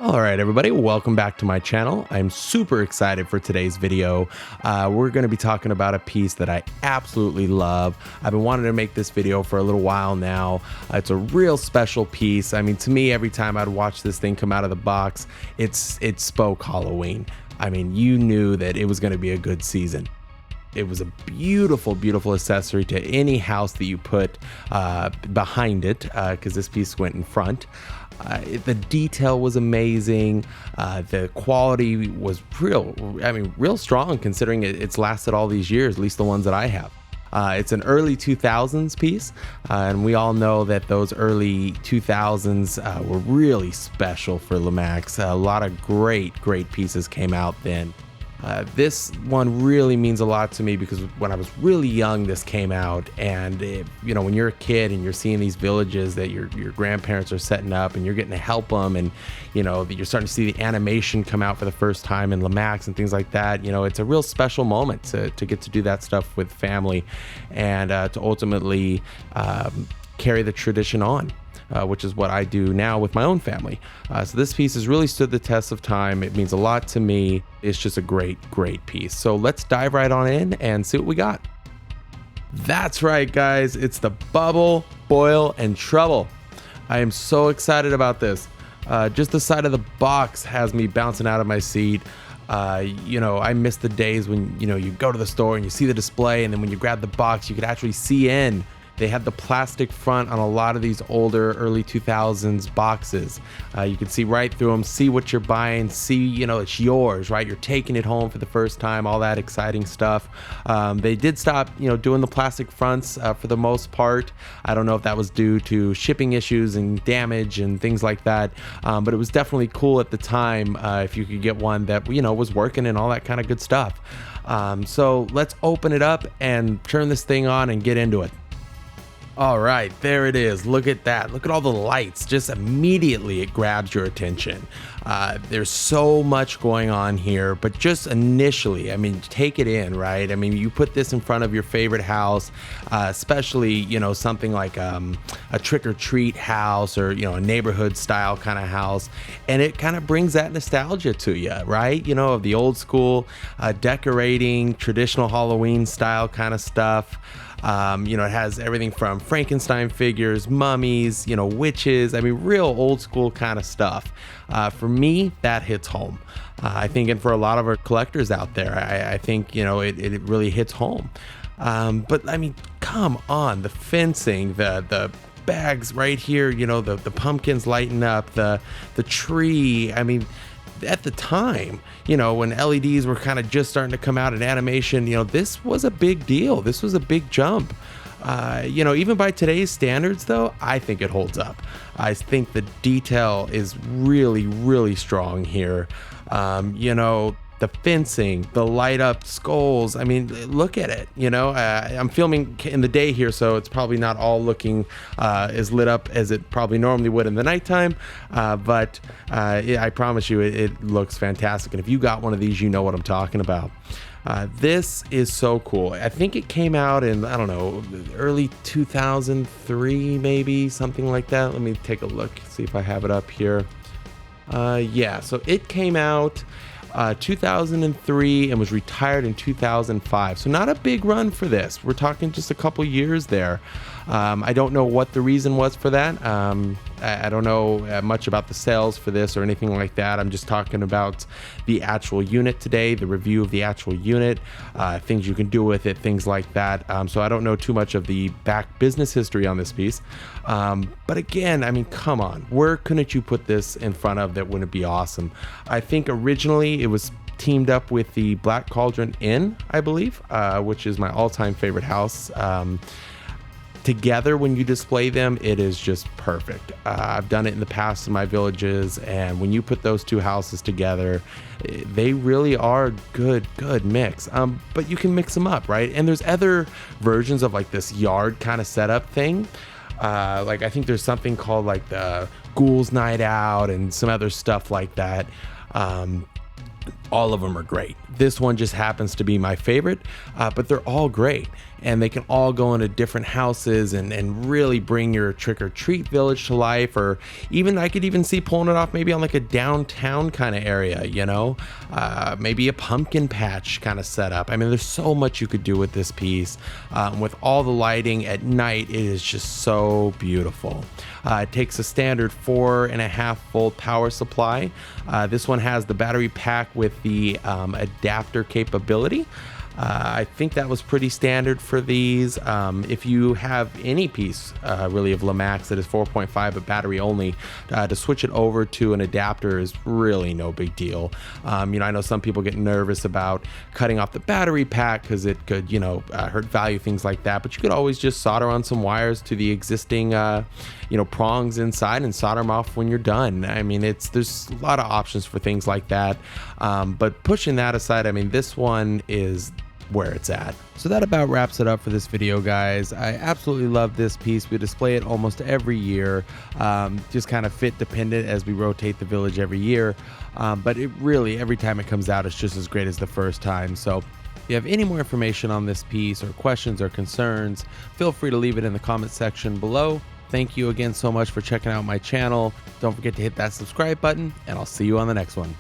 All right, everybody, welcome back to my channel. I'm super excited for today's video. We're going to be talking about a piece that I absolutely love. I've been wanting to make this video for a little while now. It's a real special piece. I mean, to me, every time I'd watch this thing come out of the box, it spoke Halloween. I mean, you knew that it was going to be a good season. It was a beautiful, beautiful accessory to any house that you put behind it, because this piece went in front. The detail was amazing. The quality was real strong considering it's lasted all these years, at least the ones that I have. It's an early 2000s piece, and we all know that those early 2000s were really special for Lemax. A lot of great pieces came out then. This one really means a lot to me because when I was really young, this came out, and when you're a kid and you're seeing these villages that your grandparents are setting up and you're getting to help them, and you're starting to see the animation come out for the first time in Lemax and things like that. It's a real special moment to get to do that stuff with family and to ultimately carry the tradition on. Which is what I do now with my own family. So this piece has really stood the test of time. It means a lot to me. It's just a great piece. So let's dive right on in and see what we got. That's right, guys. It's the Bubble, Boil, and Trouble. I am so excited about this. Just the side of the box has me bouncing out of my seat. I miss the days when, you go to the store and you see the display, and then when you grab the box, you could actually see in. They had the plastic front on a lot of these older early 2000s boxes. You can see right through them, see what you're buying, see, it's yours, right? You're taking it home for the first time, all that exciting stuff. They did stop, doing the plastic fronts for the most part. I don't know if that was due to shipping issues and damage and things like that. But it was definitely cool at the time if you could get one that, was working and all that kind of good stuff. So let's open it up and turn this thing on and get into it. All right, there it is. Look at that. Look at all the lights. Just immediately it grabs your attention. There's so much going on here, but just initially, take it in, right? You put this in front of your favorite house, especially, something like a trick-or-treat house or, a neighborhood style kind of house. And it kind of brings that nostalgia to you, right? Of the old school decorating, traditional Halloween style kind of stuff. It has everything from Frankenstein figures, mummies, witches. Real old school kind of stuff. For me, that hits home. I think, and for a lot of our collectors out there, I think, it really hits home. But come on, the fencing, the bags right here, the pumpkins lighting up, the tree. At the time, when LEDs were kind of just starting to come out in animation, this was a big deal. This was a big jump. Even by today's standards, though, I think it holds up. I think the detail is really strong here. The fencing, the light up skulls. Look at it. I'm filming in the day here, so it's probably not all looking as lit up as it probably normally would in the nighttime. But I promise you, it looks fantastic. And if you got one of these, you know what I'm talking about. This is so cool. I think it came out in, I don't know, early 2003, maybe something like that. Let me take a look, see if I have it up here. So it came out 2003 and was retired in 2005. So not a big run for this. We're talking just a couple years there. I don't know what the reason was for that. I don't know much about the sales for this or anything like that. I'm just talking about the actual unit today, the review of the actual unit, things you can do with it, things like that. So I don't know too much of the back business history on this piece. But again, come on, where couldn't you put this in front of that wouldn't be awesome? I think originally it was teamed up with the Black Cauldron Inn, I believe, which is my all-time favorite house. Together, when you display them, it is just perfect. I've done it in the past in my villages, and when you put those two houses together, they really are a good mix. But you can mix them up, right? And there's other versions of like this yard kind of setup thing. I think there's something called like the Ghouls Night Out and some other stuff like that. All of them are great. This one just happens to be my favorite, but they're all great. And they can all go into different houses and really bring your trick or treat village to life. Or even, I could even see pulling it off maybe on like a downtown kind of area, you know, maybe a pumpkin patch kind of setup. I mean, there's so much you could do with this piece. With all the lighting at night, it is just so beautiful. It takes a standard 4.5 volt power supply. This one has the battery pack with the adapter capability. I think that was pretty standard for these. If you have any piece really of Lemax that is 4.5 but battery only, to switch it over to an adapter is really no big deal. You know, I know some people get nervous about cutting off the battery pack because it could, you know, hurt value, things like that. But you could always just solder on some wires to the existing, you know, prongs inside and solder them off when you're done. I mean, there's a lot of options for things like that. But pushing that aside, I mean, this one is where it's at. So that about wraps it up for this video, guys. I absolutely love this piece. We display it almost every year, just kind of fit dependent as we rotate the village every year. But it really, every time it comes out, it's just as great as the first time. So if you have any more information on this piece or questions or concerns, feel free to leave it in the comment section below. Thank you again so much for checking out my channel. Don't forget to hit that subscribe button, and I'll see you on the next one.